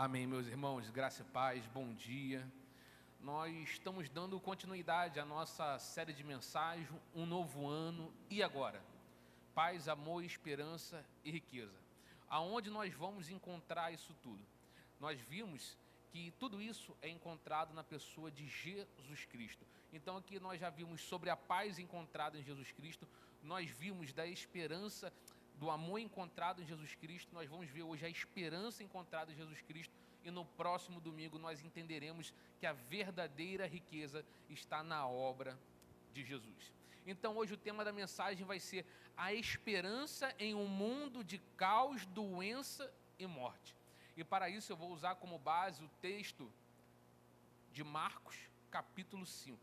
Amém, meus irmãos, graça e paz, bom dia. Nós estamos dando continuidade à nossa série de mensagens, um novo ano, e agora? Paz, amor, esperança e riqueza. Aonde nós vamos encontrar isso tudo? Nós vimos que tudo isso é encontrado na pessoa de Jesus Cristo. Então aqui nós já vimos sobre a paz encontrada em Jesus Cristo, nós vimos da esperança, do amor encontrado em Jesus Cristo, nós vamos ver hoje a esperança encontrada em Jesus Cristo, e no próximo domingo nós entenderemos que a verdadeira riqueza está na obra de Jesus. Então hoje o tema da mensagem vai ser a esperança em um mundo de caos, doença e morte. E para isso eu vou usar como base o texto de Marcos, capítulo 5.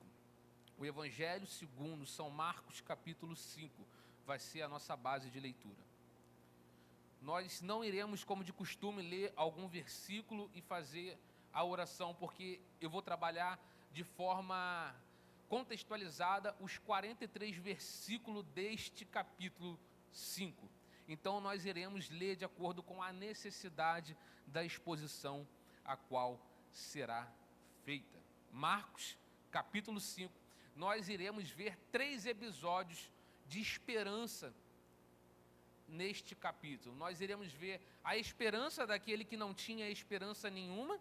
O Evangelho segundo São Marcos, capítulo 5, vai ser a nossa base de leitura. Nós não iremos, como de costume, ler algum versículo e fazer a oração, porque eu vou trabalhar de forma contextualizada os 43 versículos deste capítulo 5. Então nós iremos ler de acordo com a necessidade da exposição a qual será feita. Marcos, capítulo 5, nós iremos ver 3 episódios de esperança neste capítulo. Nós iremos ver a esperança daquele que não tinha esperança nenhuma,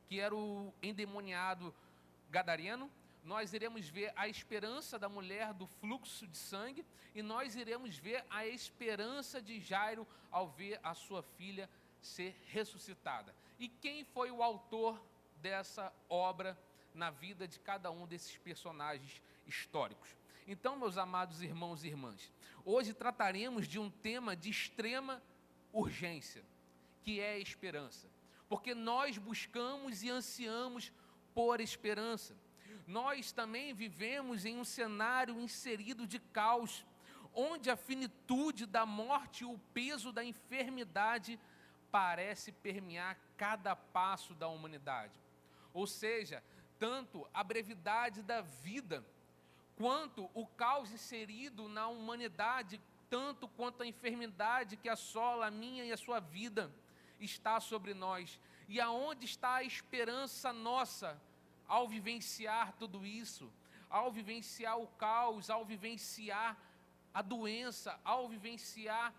que era o endemoniado gadareno. Nós iremos ver a esperança da mulher do fluxo de sangue, e nós iremos ver a esperança de Jairo ao ver a sua filha ser ressuscitada. E quem foi o autor dessa obra na vida de cada um desses personagens históricos? Então, meus amados irmãos e irmãs, hoje trataremos de um tema de extrema urgência, que é a esperança. Porque nós buscamos e ansiamos por esperança. Nós também vivemos em um cenário inserido de caos, onde a finitude da morte e o peso da enfermidade parece permear cada passo da humanidade. Ou seja, tanto a brevidade da vida, quanto o caos inserido na humanidade, tanto quanto a enfermidade que assola a minha e a sua vida, está sobre nós. E aonde está a esperança nossa ao vivenciar tudo isso, ao vivenciar o caos, ao vivenciar a doença, ao vivenciar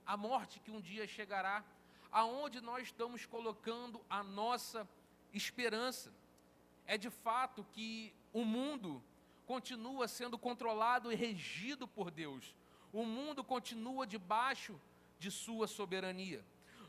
a morte que um dia chegará? Aonde nós estamos colocando a nossa esperança? É de fato que o mundo continua sendo controlado e regido por Deus. O mundo continua debaixo de sua soberania.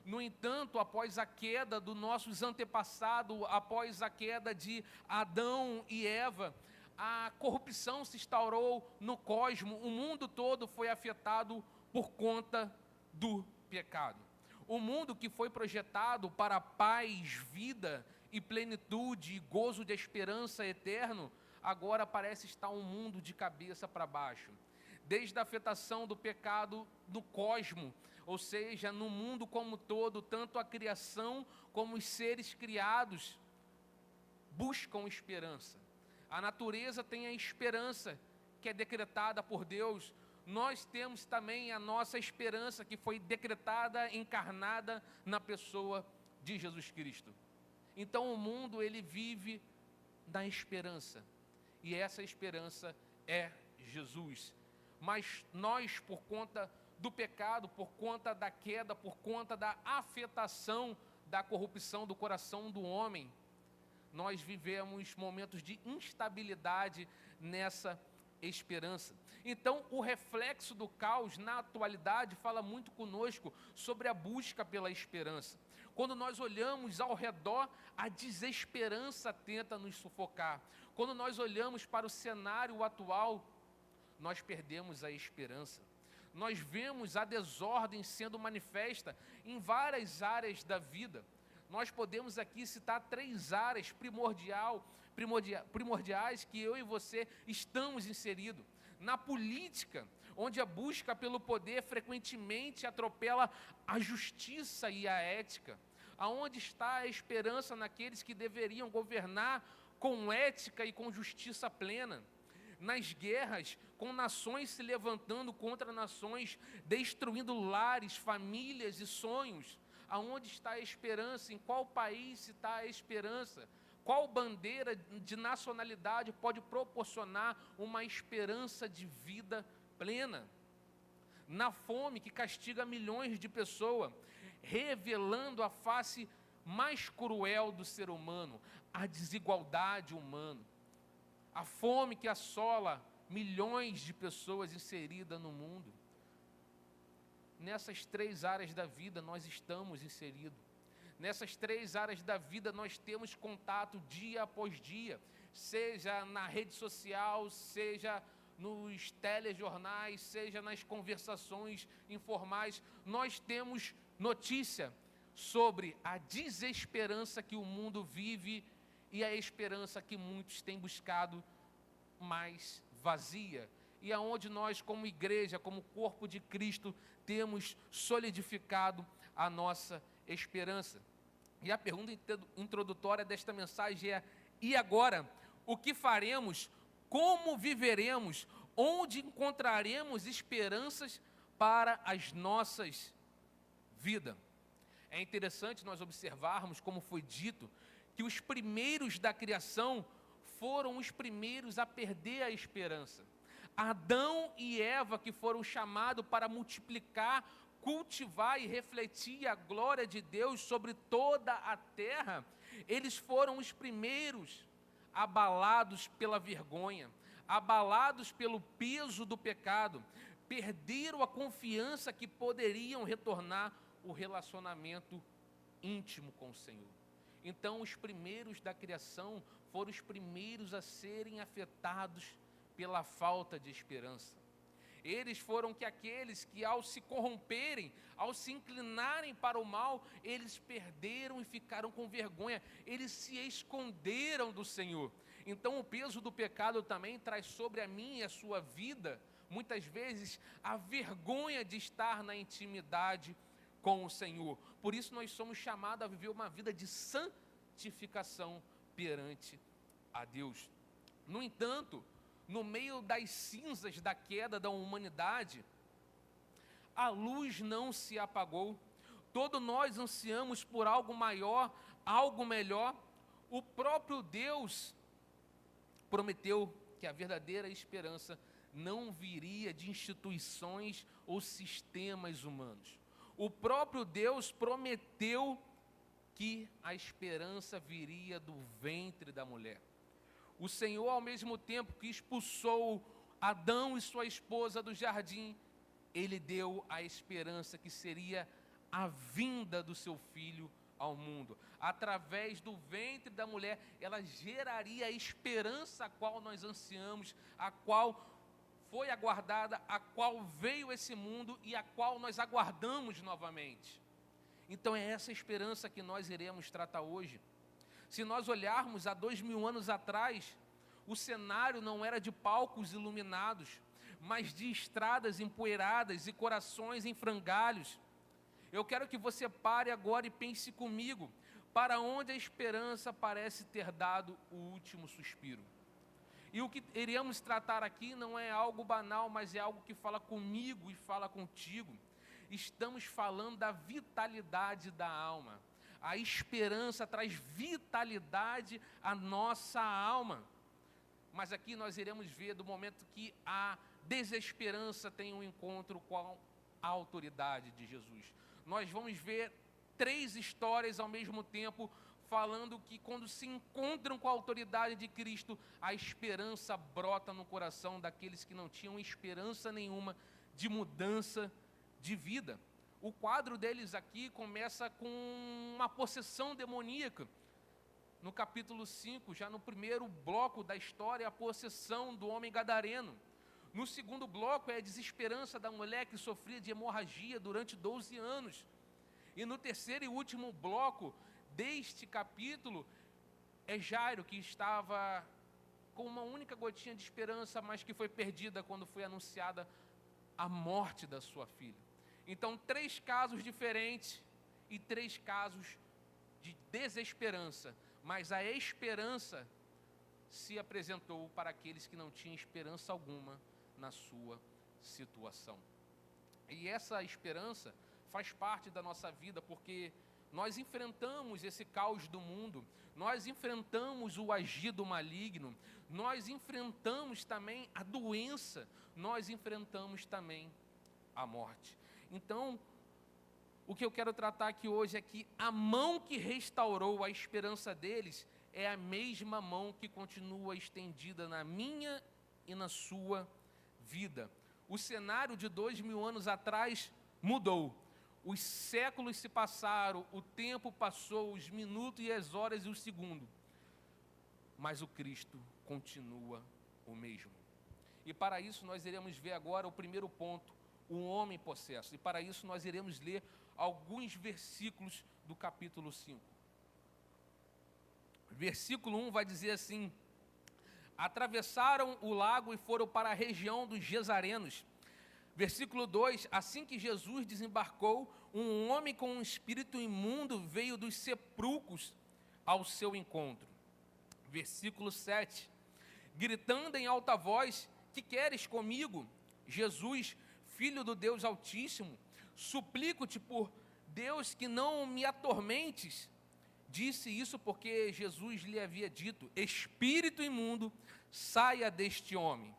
No entanto, após a queda dos nossos antepassados, após a queda de Adão e Eva, a corrupção se instaurou no cosmos, o mundo todo foi afetado por conta do pecado. O mundo que foi projetado para paz, vida e plenitude e gozo de esperança eterno, agora parece estar um mundo de cabeça para baixo. Desde a afetação do pecado no cosmos, ou seja, no mundo como todo, tanto a criação como os seres criados buscam esperança. A natureza tem a esperança que é decretada por Deus. Nós temos também a nossa esperança que foi decretada, encarnada na pessoa de Jesus Cristo. Então o mundo ele vive da esperança. E essa esperança é Jesus. Mas nós, por conta do pecado, por conta da queda, por conta da afetação da corrupção do coração do homem, nós vivemos momentos de instabilidade nessa esperança. Então, o reflexo do caos na atualidade fala muito conosco sobre a busca pela esperança. Quando nós olhamos ao redor, a desesperança tenta nos sufocar. Quando nós olhamos para o cenário atual, nós perdemos a esperança. Nós vemos a desordem sendo manifesta em várias áreas da vida. Nós podemos aqui citar 3 áreas primordiais que eu e você estamos inseridos. Na política, onde a busca pelo poder frequentemente atropela a justiça e a ética. Aonde está a esperança naqueles que deveriam governar com ética e com justiça plena? Nas guerras, com nações se levantando contra nações, destruindo lares, famílias e sonhos. aonde está a esperança, em qual país está a esperança, qual bandeira de nacionalidade pode proporcionar uma esperança de vida plena. Na fome que castiga milhões de pessoas, revelando a face mais cruel do ser humano, a desigualdade humana. A fome que assola milhões de pessoas inseridas no mundo. Nessas 3 áreas da vida nós estamos inseridos. Nessas 3 áreas da vida nós temos contato dia após dia, seja na rede social, seja nos telejornais, seja nas conversações informais. Nós temos notícia sobre a desesperança que o mundo vive e a esperança que muitos têm buscado mais vazia. E aonde nós, como igreja, como corpo de Cristo, temos solidificado a nossa esperança. E a pergunta introdutória desta mensagem é: e agora? O que faremos? Como viveremos? Onde encontraremos esperanças para as nossas vidas? É interessante nós observarmos, como foi dito, que os primeiros da criação foram os primeiros a perder a esperança. Adão e Eva, que foram chamados para multiplicar, cultivar e refletir a glória de Deus sobre toda a terra, eles foram os primeiros abalados pela vergonha, abalados pelo peso do pecado, perderam a confiança que poderiam retornar o relacionamento íntimo com o Senhor. Então, os primeiros da criação foram os primeiros a serem afetados pela falta de esperança. Eles foram aqueles que, ao se corromperem, ao se inclinarem para o mal, eles perderam e ficaram com vergonha, eles se esconderam do Senhor. Então o peso do pecado também traz sobre a minha e a sua vida, muitas vezes, a vergonha de estar na intimidade com o Senhor. Por isso nós somos chamados a viver uma vida de santificação perante a Deus. No entanto, no meio das cinzas da queda da humanidade, a luz não se apagou. Todos nós ansiamos por algo maior, algo melhor. O próprio Deus prometeu que a verdadeira esperança não viria de instituições ou sistemas humanos. O próprio Deus prometeu que a esperança viria do ventre da mulher. O Senhor, ao mesmo tempo que expulsou Adão e sua esposa do jardim, Ele deu a esperança que seria a vinda do seu filho ao mundo. Através do ventre da mulher, ela geraria a esperança a qual nós ansiamos, a qual foi aguardada, a qual veio esse mundo e a qual nós aguardamos novamente. Então é essa esperança que nós iremos tratar hoje. Se nós olharmos há 2000 anos atrás, o cenário não era de palcos iluminados, mas de estradas empoeiradas e corações em frangalhos. Eu quero que você pare agora e pense comigo, para onde a esperança parece ter dado o último suspiro. E o que iremos tratar aqui não é algo banal, mas é algo que fala comigo e fala contigo. Estamos falando da vitalidade da alma. A esperança traz vitalidade à nossa alma. Mas aqui nós iremos ver do momento que a desesperança tem um encontro com a autoridade de Jesus. Nós vamos ver 3 histórias ao mesmo tempo, falando que quando se encontram com a autoridade de Cristo, a esperança brota no coração daqueles que não tinham esperança nenhuma de mudança de vida. O quadro deles aqui começa com uma possessão demoníaca. No capítulo 5, já no primeiro bloco da história, a possessão do homem gadareno. No segundo bloco é a desesperança da mulher que sofria de hemorragia durante 12 anos. E no terceiro e último bloco deste capítulo é Jairo, que estava com uma única gotinha de esperança, mas que foi perdida quando foi anunciada a morte da sua filha. Então, 3 casos diferentes e 3 casos de desesperança, mas a esperança se apresentou para aqueles que não tinham esperança alguma na sua situação. E essa esperança faz parte da nossa vida, porque nós enfrentamos esse caos do mundo, nós enfrentamos o agir do maligno, nós enfrentamos também a doença, nós enfrentamos também a morte. Então, o que eu quero tratar aqui hoje é que a mão que restaurou a esperança deles é a mesma mão que continua estendida na minha e na sua vida. O cenário de 2000 anos atrás mudou. Os séculos se passaram, o tempo passou, os minutos e as horas e o segundo. Mas o Cristo continua o mesmo. E para isso nós iremos ver agora o primeiro ponto, o homem possesso. E para isso nós iremos ler alguns versículos do capítulo 5. Versículo 1 vai dizer assim: atravessaram o lago e foram para a região dos Gesarenos. Versículo 2, assim que Jesus desembarcou, um homem com um espírito imundo veio dos sepulcros ao seu encontro. Versículo 7, gritando em alta voz: que queres comigo, Jesus, Filho do Deus Altíssimo? Suplico-te por Deus que não me atormentes. Disse isso porque Jesus lhe havia dito: espírito imundo, saia deste homem.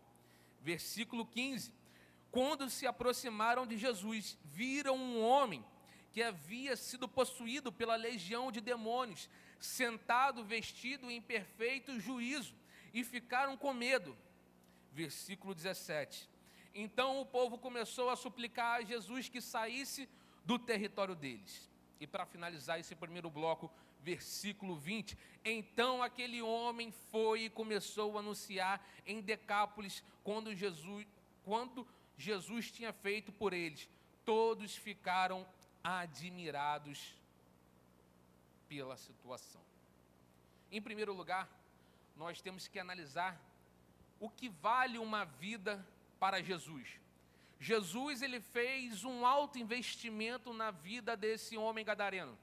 Versículo 15, quando se aproximaram de Jesus, viram um homem que havia sido possuído pela legião de demônios, sentado, vestido em perfeito juízo, e ficaram com medo. Versículo 17, então o povo começou a suplicar a Jesus que saísse do território deles. E para finalizar esse primeiro bloco, versículo 20, então aquele homem foi e começou a anunciar em Decápolis quando Jesus tinha feito por eles. Todos ficaram admirados pela situação. Em primeiro lugar, nós temos que analisar o que vale uma vida para Jesus. Jesus, ele fez um alto investimento na vida desse homem gadareno.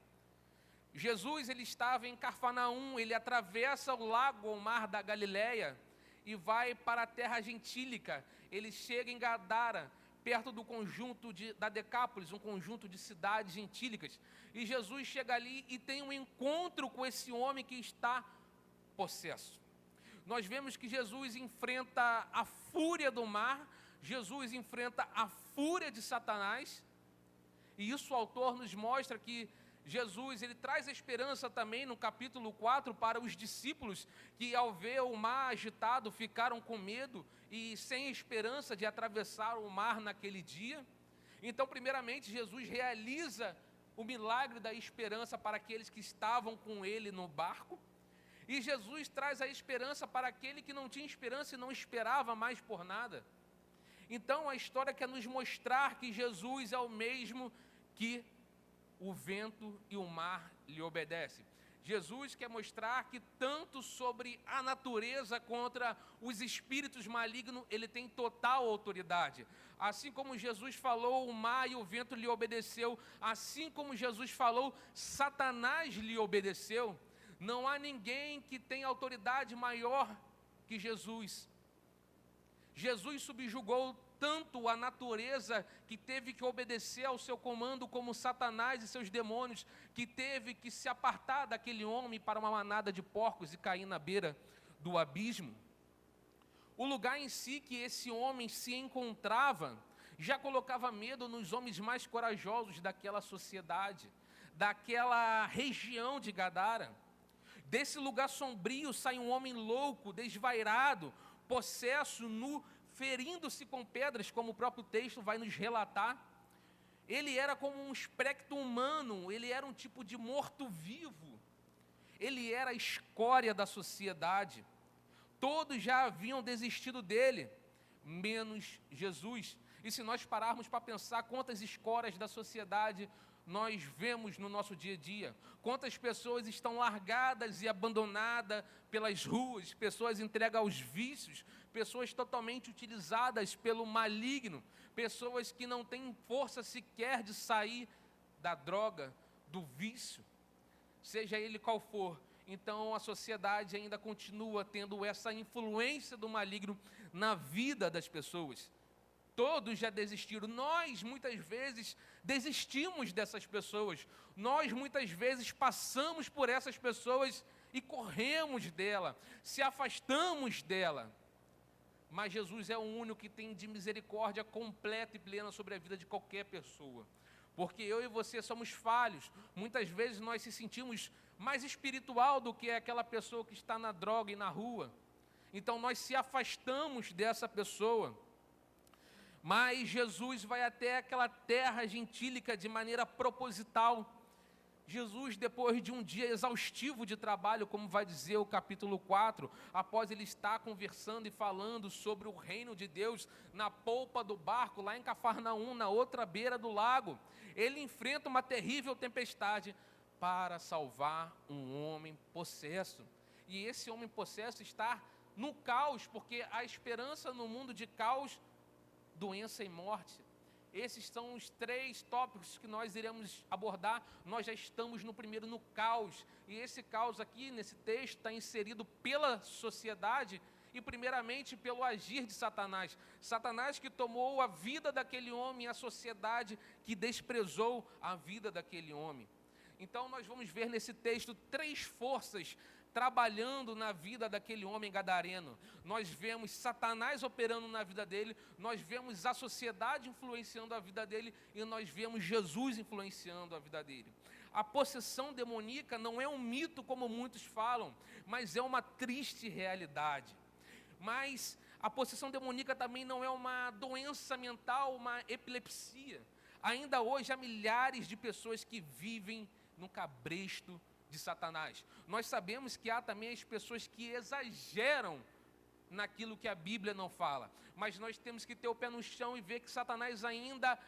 Jesus, ele estava em Cafarnaum, ele atravessa o lago, o mar da Galileia, e vai para a terra gentílica. Ele chega em Gadara, perto do conjunto da Decápolis, um conjunto de cidades gentílicas. E Jesus chega ali e tem um encontro com esse homem que está possesso. Nós vemos que Jesus enfrenta a fúria do mar, Jesus enfrenta a fúria de Satanás, e isso o autor nos mostra que Jesus, ele traz a esperança também no capítulo 4 para os discípulos que ao ver o mar agitado ficaram com medo e sem esperança de atravessar o mar naquele dia. Então, primeiramente, Jesus realiza o milagre da esperança para aqueles que estavam com ele no barco, e Jesus traz a esperança para aquele que não tinha esperança e não esperava mais por nada. Então, a história quer nos mostrar que Jesus é o mesmo que o vento e o mar lhe obedecem. Jesus quer mostrar que tanto sobre a natureza contra os espíritos malignos, ele tem total autoridade. Assim como Jesus falou, o mar e o vento lhe obedeceu. Assim como Jesus falou, Satanás lhe obedeceu. Não há ninguém que tenha autoridade maior que Jesus. Jesus subjugou tanto a natureza que teve que obedecer ao seu comando, como Satanás e seus demônios, que teve que se apartar daquele homem para uma manada de porcos e cair na beira do abismo. O lugar em si que esse homem se encontrava já colocava medo nos homens mais corajosos daquela sociedade, daquela região de Gadara. Desse lugar sombrio sai um homem louco, desvairado, possesso, nu, ferindo-se com pedras, como o próprio texto vai nos relatar. Ele era como um espectro humano, ele era um tipo de morto-vivo, ele era a escória da sociedade. Todos já haviam desistido dele, menos Jesus. E se nós pararmos para pensar quantas escórias da sociedade nós vemos no nosso dia a dia, quantas pessoas estão largadas e abandonadas pelas ruas, pessoas entregues aos vícios, pessoas totalmente utilizadas pelo maligno, pessoas que não têm força sequer de sair da droga, do vício, seja ele qual for. Então a sociedade ainda continua tendo essa influência do maligno na vida das pessoas. todos já desistiram. Nós, muitas vezes, desistimos dessas pessoas. Nós, muitas vezes, passamos por essas pessoas e corremos dela, se afastamos dela. Mas Jesus é o único que tem de misericórdia completa e plena sobre a vida de qualquer pessoa. Porque eu e você somos falhos. Muitas vezes nós se sentimos mais espiritual do que aquela pessoa que está na droga e na rua. Então nós se afastamos dessa pessoa. Mas Jesus vai até aquela terra gentílica de maneira proposital. Jesus, depois de um dia exaustivo de trabalho, como vai dizer o capítulo 4, após ele estar conversando e falando sobre o reino de Deus na polpa do barco, lá em Cafarnaum, na outra beira do lago, ele enfrenta uma terrível tempestade para salvar um homem possesso. E esse homem possesso está no caos, porque a esperança no mundo de caos, doença e morte. Esses são os 3 tópicos que nós iremos abordar. Nós já estamos no primeiro, no caos. E esse caos aqui, nesse texto, está inserido pela sociedade e primeiramente pelo agir de Satanás. Satanás que tomou a vida daquele homem e a sociedade que desprezou a vida daquele homem. Então nós vamos ver nesse texto 3 forças trabalhando na vida daquele homem gadareno. Nós vemos Satanás operando na vida dele, nós vemos a sociedade influenciando a vida dele e nós vemos Jesus influenciando a vida dele. A possessão demoníaca não é um mito como muitos falam, mas é uma triste realidade. Mas a possessão demoníaca também não é uma doença mental, uma epilepsia. Ainda hoje há milhares de pessoas que vivem no cabresto de Satanás. Nós sabemos que há também as pessoas que exageram naquilo que a Bíblia não fala, mas nós temos que ter o pé no chão e ver que Satanás ainda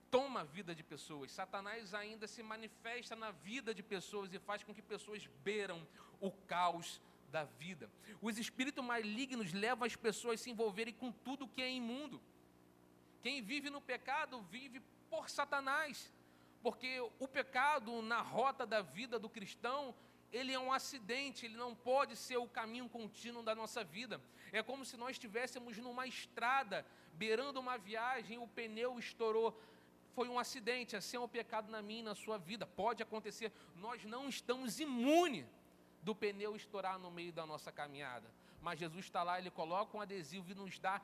toma a vida de pessoas, Satanás ainda se manifesta na vida de pessoas e faz com que pessoas beiram o caos da vida. Os espíritos malignos levam as pessoas a se envolverem com tudo que é imundo. Quem vive no pecado vive por Satanás. Porque o pecado na rota da vida do cristão, ele é um acidente, ele não pode ser o caminho contínuo da nossa vida. É como se nós estivéssemos numa estrada, beirando uma viagem, o pneu estourou. Foi um acidente, assim é o pecado na minha e na sua vida. Pode acontecer, nós não estamos imunes do pneu estourar no meio da nossa caminhada. Mas Jesus está lá, ele coloca um adesivo e nos dá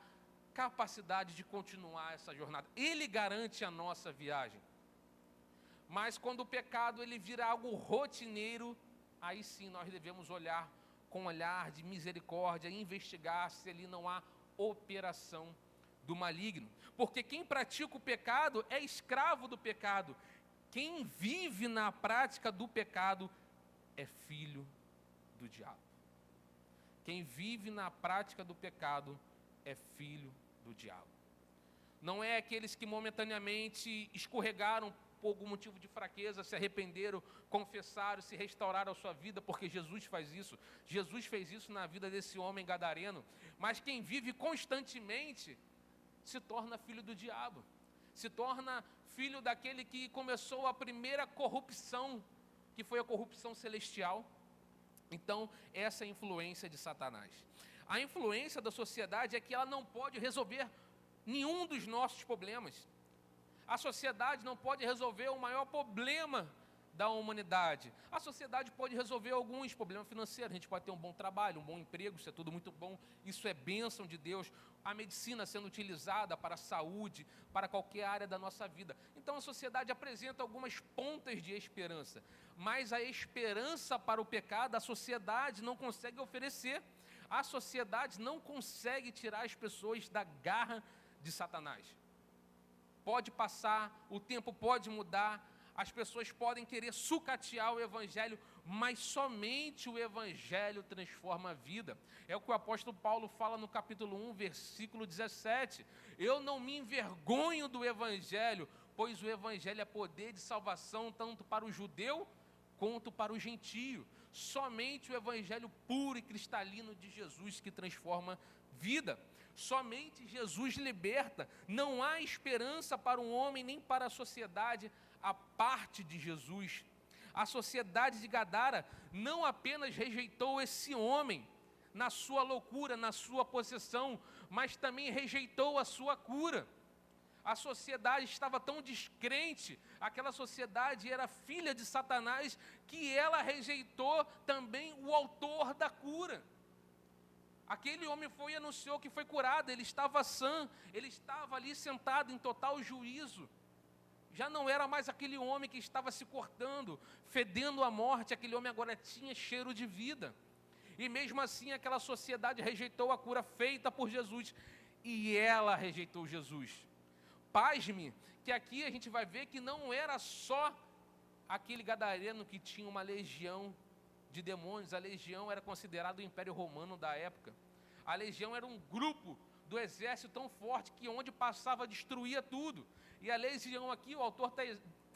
capacidade de continuar essa jornada. Ele garante a nossa viagem. Mas quando o pecado ele vira algo rotineiro, aí sim nós devemos olhar com um olhar de misericórdia, investigar se ali não há operação do maligno. Porque quem pratica o pecado é escravo do pecado. Quem vive na prática do pecado é filho do diabo. Quem vive na prática do pecado é filho do diabo. Não é aqueles que momentaneamente escorregaram por algum motivo de fraqueza, se arrependeram, confessaram, se restauraram a sua vida, porque Jesus faz isso. Jesus fez isso na vida desse homem gadareno. Mas quem vive constantemente se torna filho do diabo. Se torna filho daquele que começou a primeira corrupção, que foi a corrupção celestial. Então, essa é a influência de Satanás. A influência da sociedade é que ela não pode resolver nenhum dos nossos problemas. A sociedade não pode resolver o maior problema da humanidade. A sociedade pode resolver alguns problemas financeiros. A gente pode ter um bom trabalho, um bom emprego, isso é tudo muito bom. Isso é bênção de Deus. A medicina sendo utilizada para a saúde, para qualquer área da nossa vida. Então a sociedade apresenta algumas pontas de esperança. Mas a esperança para o pecado, a sociedade não consegue oferecer. A sociedade não consegue tirar as pessoas da garra de Satanás. Pode passar, o tempo pode mudar, as pessoas podem querer sucatear o Evangelho, mas somente o Evangelho transforma a vida. É o que o apóstolo Paulo fala no capítulo 1, versículo 17. Eu não me envergonho do Evangelho, pois o Evangelho é poder de salvação tanto para o judeu quanto para o gentio. Somente o Evangelho puro e cristalino de Jesus que transforma vida. Somente Jesus liberta. Não há esperança para um homem nem para a sociedade a parte de Jesus. A sociedade de Gadara não apenas rejeitou esse homem na sua loucura, na sua possessão, mas também rejeitou a sua cura. A sociedade estava tão descrente, aquela sociedade era filha de Satanás, que ela rejeitou também o autor da cura. Aquele homem foi e anunciou que foi curado, ele estava sã, ele estava ali sentado em total juízo. Já não era mais aquele homem que estava se cortando, fedendo a morte, aquele homem agora tinha cheiro de vida. E mesmo assim aquela sociedade rejeitou a cura feita por Jesus, e ela rejeitou Jesus. Pasme, que aqui a gente vai ver que não era só aquele gadareno que tinha uma legião de demônios. A legião era considerada o Império Romano da época. A legião era um grupo do exército tão forte que onde passava destruía tudo. E a legião aqui, o autor está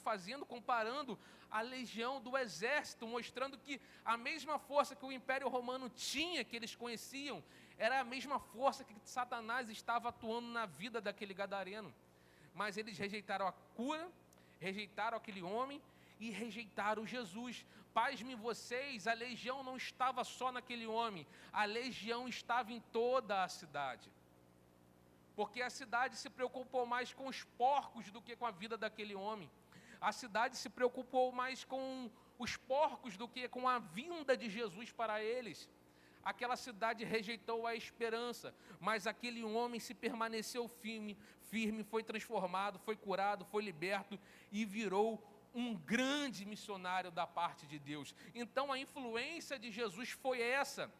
fazendo, comparando a legião do exército, mostrando que a mesma força que o Império Romano tinha, que eles conheciam, era a mesma força que Satanás estava atuando na vida daquele gadareno. Mas eles rejeitaram a cura, rejeitaram aquele homem e rejeitaram Jesus. Pasmem vocês, a legião não estava só naquele homem, a legião estava em toda a cidade. Porque a cidade se preocupou mais com os porcos do que com a vida daquele homem. A cidade se preocupou mais com os porcos do que com a vinda de Jesus para eles. Aquela cidade rejeitou a esperança, mas aquele homem se permaneceu firme, foi transformado, foi curado, foi liberto e virou um grande missionário da parte de Deus. Então a influência de Jesus foi essa.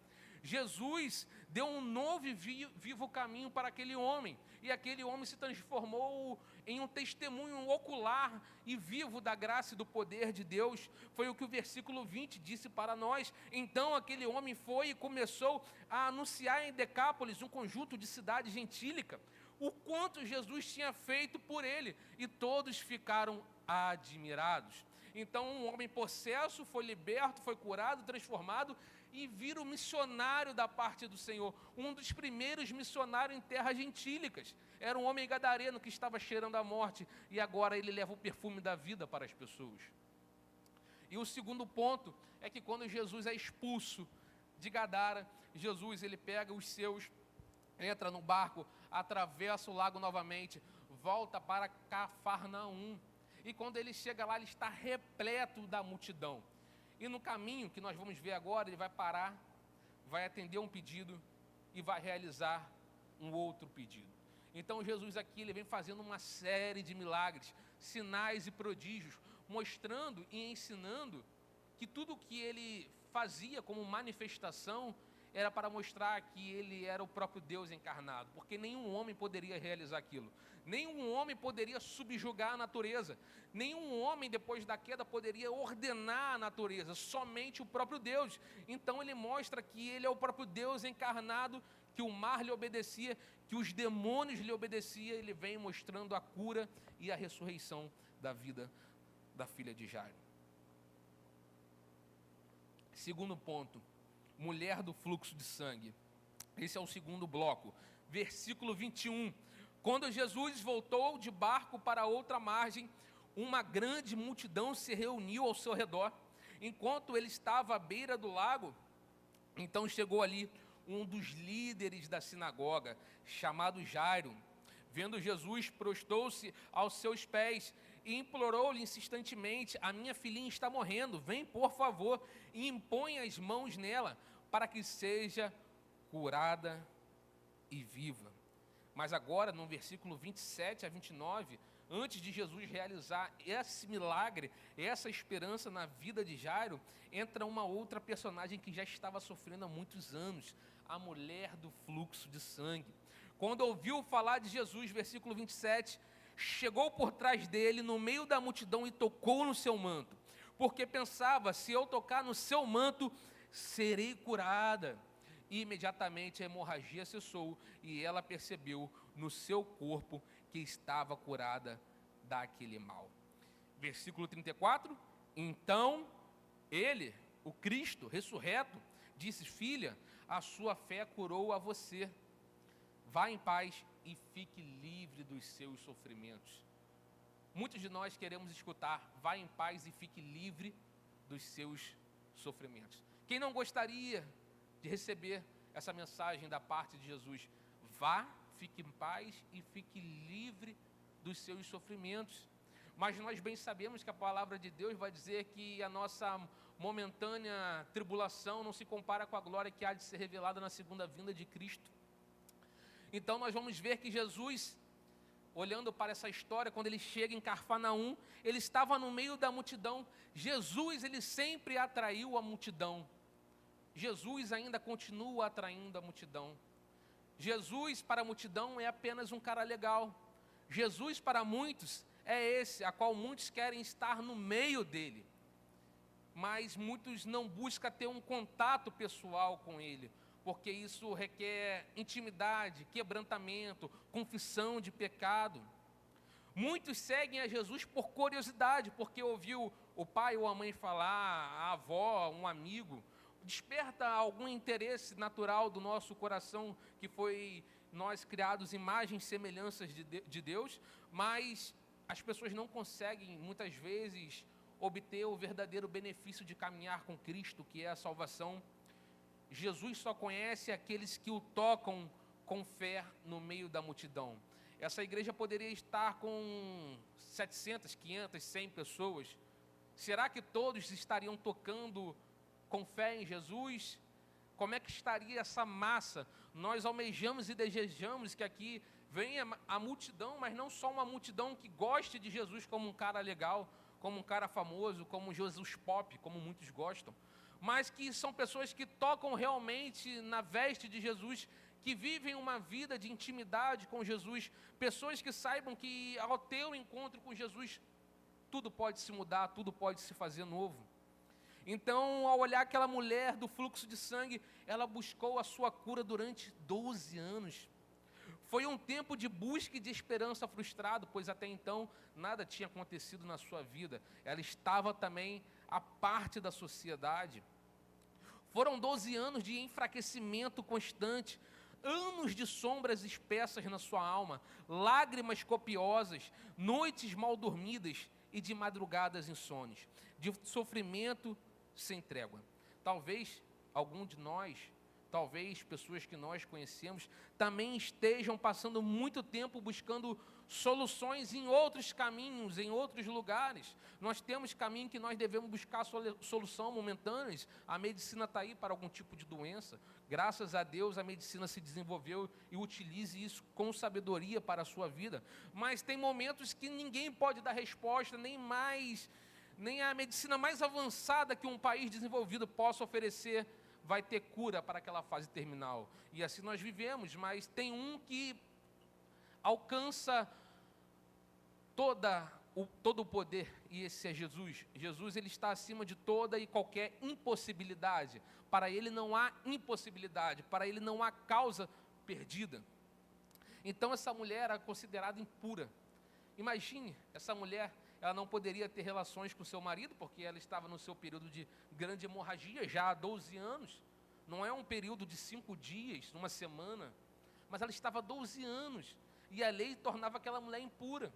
Jesus deu um novo e vivo caminho para aquele homem, e aquele homem se transformou em um testemunho ocular e vivo da graça e do poder de Deus. Foi o que o versículo 20 disse para nós. Então aquele homem foi e começou a anunciar em Decápolis, um conjunto de cidades gentílica, o quanto Jesus tinha feito por ele, e todos ficaram admirados. Então um homem possesso foi liberto, foi curado, transformado, e vira o missionário da parte do Senhor, um dos primeiros missionários em terras gentílicas. Era um homem gadareno que estava cheirando a morte, e agora ele leva o perfume da vida para as pessoas. E o segundo ponto é que quando Jesus é expulso de Gadara, Jesus ele pega os seus, entra no barco, atravessa o lago novamente, volta para Cafarnaum, e quando ele chega lá, ele está repleto da multidão. E no caminho, que nós vamos ver agora, ele vai parar, vai atender um pedido e vai realizar um outro pedido. Então Jesus aqui, ele vem fazendo uma série de milagres, sinais e prodígios, mostrando e ensinando que tudo o que ele fazia como manifestação era para mostrar que ele era o próprio Deus encarnado, porque nenhum homem poderia realizar aquilo. Nenhum homem poderia subjugar a natureza. Nenhum homem, depois da queda, poderia ordenar a natureza. Somente o próprio Deus. Então ele mostra que ele é o próprio Deus encarnado, que o mar lhe obedecia, que os demônios lhe obedeciam. Ele vem mostrando a cura e a ressurreição da vida da filha de Jairo. Segundo ponto, mulher do fluxo de sangue. Esse é o segundo bloco. Versículo 21. Quando Jesus voltou de barco para outra margem, uma grande multidão se reuniu ao seu redor. Enquanto ele estava à beira do lago, então chegou ali um dos líderes da sinagoga, chamado Jairo. Vendo Jesus, prostou-se aos seus pés e implorou-lhe insistentemente: a minha filhinha está morrendo, vem por favor e impõe as mãos nela, para que seja curada e viva. Mas agora, no versículo 27 a 29, antes de Jesus realizar esse milagre, essa esperança na vida de Jairo, entra uma outra personagem que já estava sofrendo há muitos anos, a mulher do fluxo de sangue. Quando ouviu falar de Jesus, versículo 27, chegou por trás dele, no meio da multidão, e tocou no seu manto, porque pensava: se eu tocar no seu manto, serei curada. E imediatamente a hemorragia cessou, e ela percebeu no seu corpo que estava curada daquele mal. Versículo 34, então ele, o Cristo ressurreto, disse: filha, a sua fé curou a você. Vá em paz e fique livre dos seus sofrimentos. Muitos de nós queremos escutar: vá em paz e fique livre dos seus sofrimentos. Quem não gostaria de receber essa mensagem da parte de Jesus: vá, fique em paz e fique livre dos seus sofrimentos. Mas nós bem sabemos que a palavra de Deus vai dizer que a nossa momentânea tribulação não se compara com a glória que há de ser revelada na segunda vinda de Cristo. Então nós vamos ver que Jesus, olhando para essa história, quando ele chega em Cafarnaum, ele estava no meio da multidão. Jesus, ele sempre atraiu a multidão. Jesus ainda continua atraindo a multidão. Jesus para a multidão é apenas um cara legal. Jesus para muitos é esse, a qual muitos querem estar no meio dele. Mas muitos não buscam ter um contato pessoal com ele, porque isso requer intimidade, quebrantamento, confissão de pecado. Muitos seguem a Jesus por curiosidade, porque ouviu o pai ou a mãe falar, a avó, um amigo. Desperta algum interesse natural do nosso coração, que foi nós criados imagens e semelhanças de Deus, mas as pessoas não conseguem, muitas vezes, obter o verdadeiro benefício de caminhar com Cristo, que é a salvação. Jesus só conhece aqueles que o tocam com fé no meio da multidão. Essa igreja poderia estar com 700, 500, 100 pessoas. Será que todos estariam tocando com fé em Jesus? Como é que estaria essa massa? Nós almejamos e desejamos que aqui venha a multidão, mas não só uma multidão que goste de Jesus como um cara legal, como um cara famoso, como Jesus pop, como muitos gostam, mas que são pessoas que tocam realmente na veste de Jesus, que vivem uma vida de intimidade com Jesus, pessoas que saibam que ao ter o encontro com Jesus, tudo pode se mudar, tudo pode se fazer novo. Então, ao olhar aquela mulher do fluxo de sangue, ela buscou a sua cura durante 12 anos. Foi um tempo de busca e de esperança frustrado, pois até então nada tinha acontecido na sua vida. Ela estava também à parte da sociedade. Foram 12 anos de enfraquecimento constante, anos de sombras espessas na sua alma, lágrimas copiosas, noites mal dormidas e de madrugadas insones, de sofrimento sem trégua. Talvez algum de nós, talvez pessoas que nós conhecemos, também estejam passando muito tempo buscando soluções em outros caminhos, em outros lugares. Nós temos caminho que nós devemos buscar solução momentâneas. A medicina está aí para algum tipo de doença. Graças a Deus a medicina se desenvolveu e utilize isso com sabedoria para a sua vida. Mas tem momentos que ninguém pode dar resposta, nem a medicina mais avançada que um país desenvolvido possa oferecer vai ter cura para aquela fase terminal. E assim nós vivemos, mas tem um que alcança todo o poder, e esse é Jesus. Jesus, ele está acima de toda e qualquer impossibilidade. Para ele não há impossibilidade, para ele não há causa perdida. Então essa mulher era considerada impura. Imagine, essa mulher, ela não poderia ter relações com seu marido, porque ela estava no seu período de grande hemorragia, já há 12 anos. Não é um período de 5 dias, uma semana, mas ela estava há 12 anos, e a lei tornava aquela mulher impura.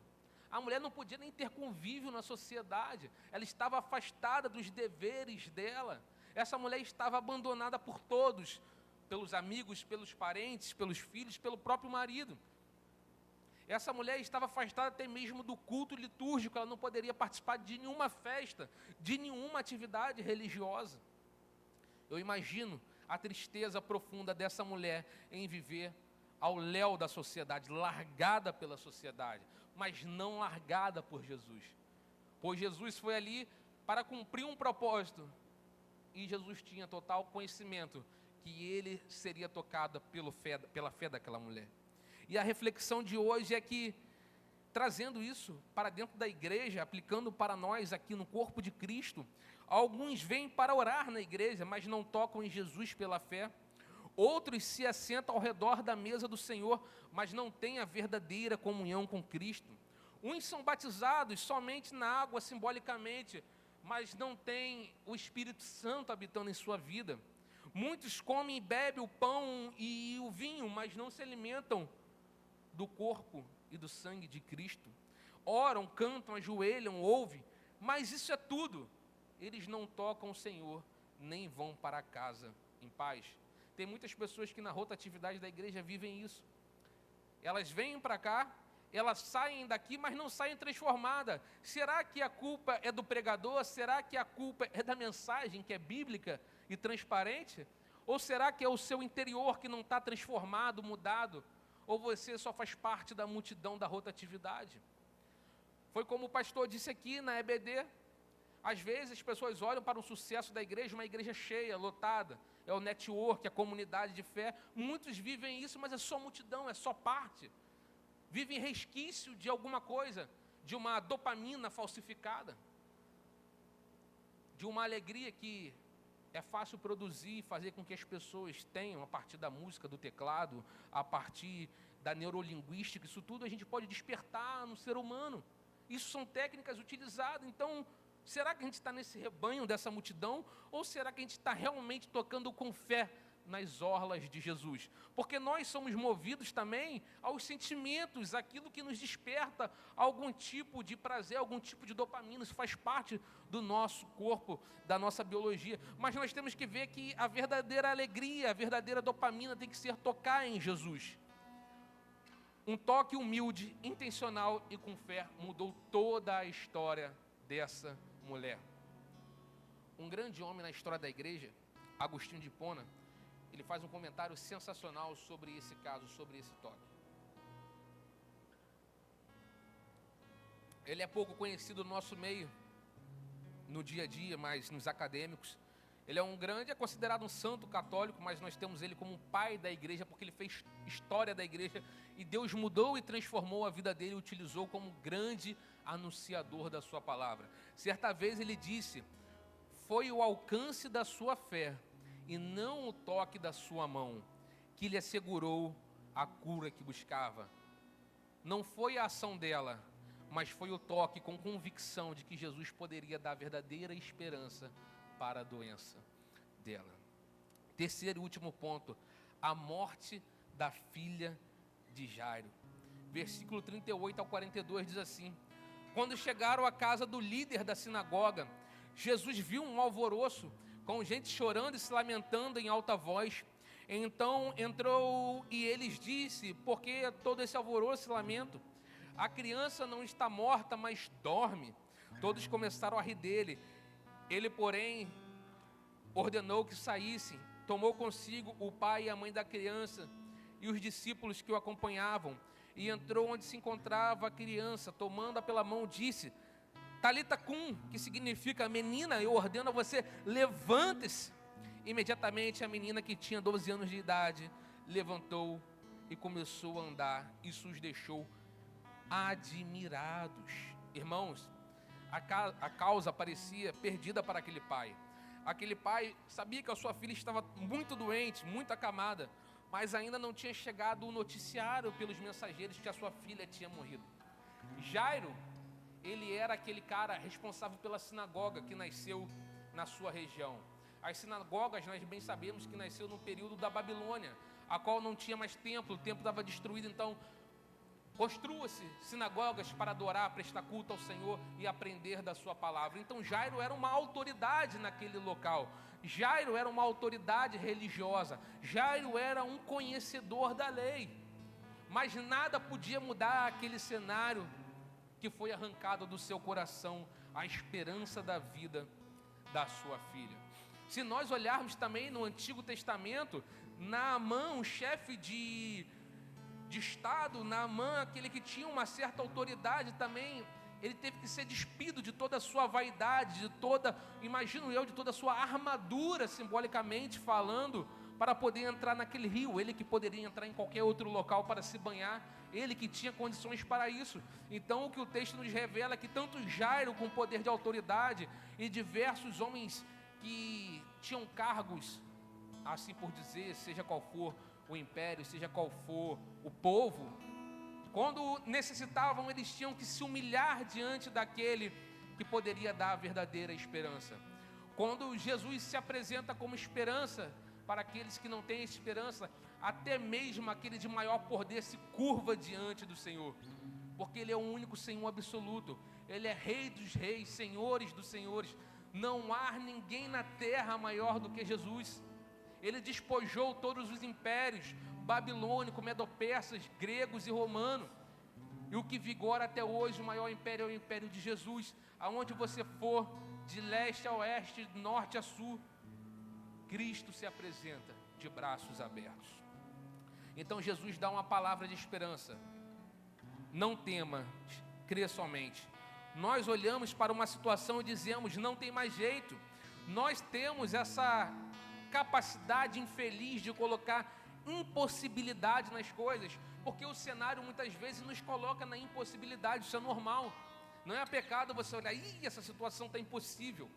A mulher não podia nem ter convívio na sociedade, ela estava afastada dos deveres dela. Essa mulher estava abandonada por todos, pelos amigos, pelos parentes, pelos filhos, pelo próprio marido. Essa mulher estava afastada até mesmo do culto litúrgico, ela não poderia participar de nenhuma festa, de nenhuma atividade religiosa. Eu imagino a tristeza profunda dessa mulher em viver ao léu da sociedade, largada pela sociedade, mas não largada por Jesus. Pois Jesus foi ali para cumprir um propósito, e Jesus tinha total conhecimento que ele seria tocado pela fé daquela mulher. E a reflexão de hoje é que, trazendo isso para dentro da igreja, aplicando para nós aqui no corpo de Cristo, alguns vêm para orar na igreja, mas não tocam em Jesus pela fé. Outros se assentam ao redor da mesa do Senhor, mas não têm a verdadeira comunhão com Cristo. Uns são batizados somente na água, simbolicamente, mas não têm o Espírito Santo habitando em sua vida. Muitos comem e bebem o pão e o vinho, mas não se alimentam do corpo e do sangue de Cristo. Oram, cantam, ajoelham, ouvem, mas isso é tudo. Eles não tocam o Senhor, nem vão para casa em paz. Tem muitas pessoas que na rotatividade da igreja vivem isso. Elas vêm para cá, elas saem daqui, mas não saem transformadas. Será que a culpa é do pregador? Será que a culpa é da mensagem que é bíblica e transparente? Ou será que é o seu interior que não está transformado, mudado? Ou você só faz parte da multidão da rotatividade? Foi como o pastor disse aqui na EBD. Às vezes as pessoas olham para o sucesso da igreja, uma igreja cheia, lotada. É o network, a comunidade de fé. Muitos vivem isso, mas é só multidão, é só parte. Vivem resquício de alguma coisa, de uma dopamina falsificada, de uma alegria que é fácil produzir e fazer com que as pessoas tenham, a partir da música, do teclado, a partir da neurolinguística. Isso tudo a gente pode despertar no ser humano. Isso são técnicas utilizadas. Então, será que a gente está nesse rebanho dessa multidão? Ou será que a gente está realmente tocando com fé nas orlas de Jesus? Porque nós somos movidos também aos sentimentos, aquilo que nos desperta algum tipo de prazer, algum tipo de dopamina. Isso faz parte do nosso corpo, da nossa biologia. Mas nós temos que ver que a verdadeira alegria, a verdadeira dopamina tem que ser tocar em Jesus. Um toque humilde, intencional e com fé mudou toda a história dessa mulher. Um grande homem na história da igreja, Agostinho de Hipona, ele faz um comentário sensacional sobre esse caso, sobre esse toque. Ele é pouco conhecido no nosso meio, no dia a dia, mas nos acadêmicos. Ele é considerado um santo católico, mas nós temos ele como um pai da igreja, porque ele fez história da igreja, e Deus mudou e transformou a vida dele, e utilizou como grande anunciador da sua palavra. Certa vez ele disse: foi o alcance da sua fé, e não o toque da sua mão, que lhe assegurou a cura que buscava. Não foi a ação dela, mas foi o toque com convicção de que Jesus poderia dar verdadeira esperança para a doença dela. Terceiro e último ponto, a morte da filha de Jairo. Versículo 38 ao 42 diz assim: quando chegaram à casa do líder da sinagoga, Jesus viu um alvoroço, com gente chorando e se lamentando em alta voz. Então entrou e eles disse: por que todo esse alvoroço e lamento? A criança não está morta, mas dorme. Todos começaram a rir dele. Ele, porém, ordenou que saíssem. Tomou consigo o pai e a mãe da criança e os discípulos que o acompanhavam, e entrou onde se encontrava a criança. Tomando-a pela mão, disse: Talita cum, que significa: menina, eu ordeno a você, levante-se. Imediatamente a menina, que tinha 12 anos de idade, levantou e começou a andar. Isso os deixou admirados. Irmãos, a causa parecia perdida para aquele pai. Aquele pai sabia que a sua filha estava muito doente, muito acamada, mas ainda não tinha chegado o noticiário pelos mensageiros que a sua filha tinha morrido. Jairo, ele era aquele cara responsável pela sinagoga que nasceu na sua região. As sinagogas, nós bem sabemos que nasceu no período da Babilônia, a qual não tinha mais templo, o templo estava destruído. Então construa-se sinagogas para adorar, prestar culto ao Senhor e aprender da sua palavra. Então Jairo era uma autoridade naquele local. Jairo era uma autoridade religiosa. Jairo era um conhecedor da lei. Mas nada podia mudar aquele cenário que foi arrancado do seu coração, a esperança da vida da sua filha. Se nós olharmos também no Antigo Testamento, Naamã, um chefe de Estado, Naamã, aquele que tinha uma certa autoridade também, ele teve que ser despido de toda a sua vaidade, de toda a sua armadura, simbolicamente falando, para poder entrar naquele rio. Ele que poderia entrar em qualquer outro local para se banhar, ele que tinha condições para isso. Então o que o texto nos revela é que tanto Jairo, com poder de autoridade, e diversos homens que tinham cargos, assim por dizer, seja qual for o império, seja qual for o povo, quando necessitavam, eles tinham que se humilhar diante daquele que poderia dar a verdadeira esperança. Quando Jesus se apresenta como esperança para aqueles que não têm esperança, até mesmo aquele de maior poder se curva diante do Senhor, porque Ele é o único Senhor absoluto. Ele é Rei dos reis, Senhores dos senhores. Não há ninguém na terra maior do que Jesus. Ele despojou todos os impérios, babilônico, medo-persas, gregos e romano. E o que vigora até hoje, o maior império é o império de Jesus. Aonde você for, de leste a oeste, de norte a sul, Cristo se apresenta de braços abertos. Então Jesus dá uma palavra de esperança. Não tema, crê somente. Nós olhamos para uma situação e dizemos, não tem mais jeito. Nós temos essa capacidade infeliz de colocar impossibilidade nas coisas, porque o cenário muitas vezes nos coloca na impossibilidade. Isso é normal. Não é pecado você olhar, essa situação está impossível.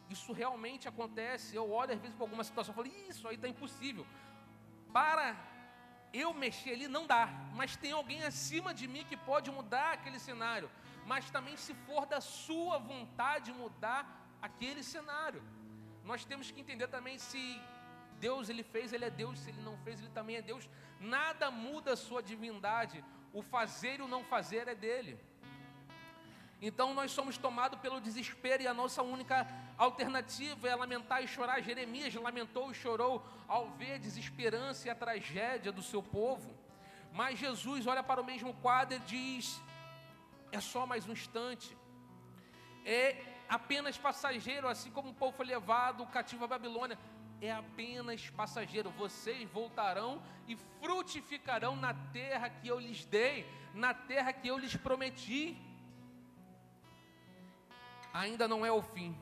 Isso realmente acontece. Eu olho às vezes para alguma situação e falo, isso aí está impossível. Para eu mexer ali não dá, mas tem alguém acima de mim que pode mudar aquele cenário. Mas também, se for da sua vontade mudar aquele cenário, nós temos que entender também, se Deus ele fez, ele é Deus. Se ele não fez, ele também é Deus. Nada muda a sua divindade. O fazer e o não fazer é dele. Então nós somos tomados pelo desespero, e a nossa única alternativa é lamentar e chorar. Jeremias lamentou e chorou ao ver a desesperança e a tragédia do seu povo. Mas Jesus olha para o mesmo quadro e diz, é só mais um instante, é apenas passageiro. Assim como o povo foi levado cativo à Babilônia, é apenas passageiro. Vocês voltarão e frutificarão na terra que eu lhes dei, na terra que eu lhes prometi. Ainda não é o fim.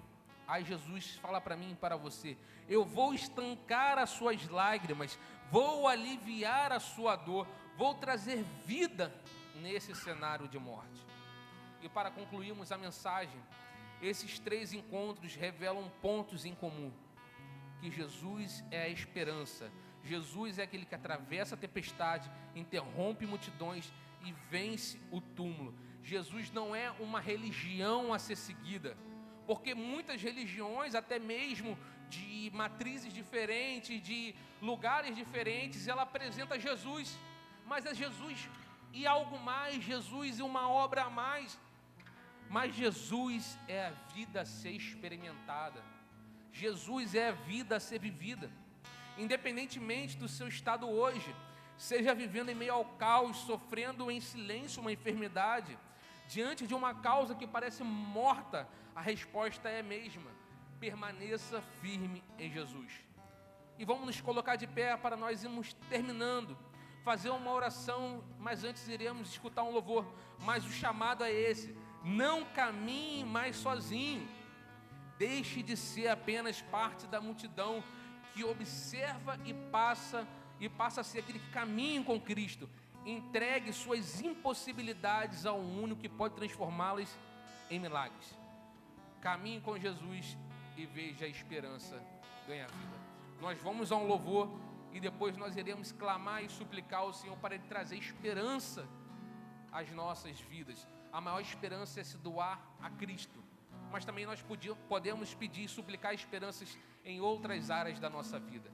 Aí Jesus fala para mim e para você, eu vou estancar as suas lágrimas, vou aliviar a sua dor, vou trazer vida nesse cenário de morte. E para concluirmos a mensagem, esses 3 encontros revelam pontos em comum. Que Jesus é a esperança. Jesus é aquele que atravessa a tempestade, interrompe multidões e vence o túmulo. Jesus não é uma religião a ser seguida, porque muitas religiões, até mesmo de matrizes diferentes, de lugares diferentes, ela apresenta Jesus, mas é Jesus e algo mais, Jesus e uma obra a mais. Mas Jesus é a vida a ser experimentada, Jesus é a vida a ser vivida, independentemente do seu estado hoje, seja vivendo em meio ao caos, sofrendo em silêncio uma enfermidade, diante de uma causa que parece morta, a resposta é a mesma: permaneça firme em Jesus. E vamos nos colocar de pé para nós irmos terminando, fazer uma oração, mas antes iremos escutar um louvor. Mas o chamado é esse: não caminhe mais sozinho, deixe de ser apenas parte da multidão que observa e passa a ser aquele que caminha com Cristo. Entregue suas impossibilidades ao único que pode transformá-las em milagres. Caminhe com Jesus e veja a esperança ganhar vida. Nós vamos a um louvor e depois nós iremos clamar e suplicar ao Senhor para Ele trazer esperança às nossas vidas. A maior esperança é se doar a Cristo, mas também nós podemos pedir e suplicar esperanças em outras áreas da nossa vida.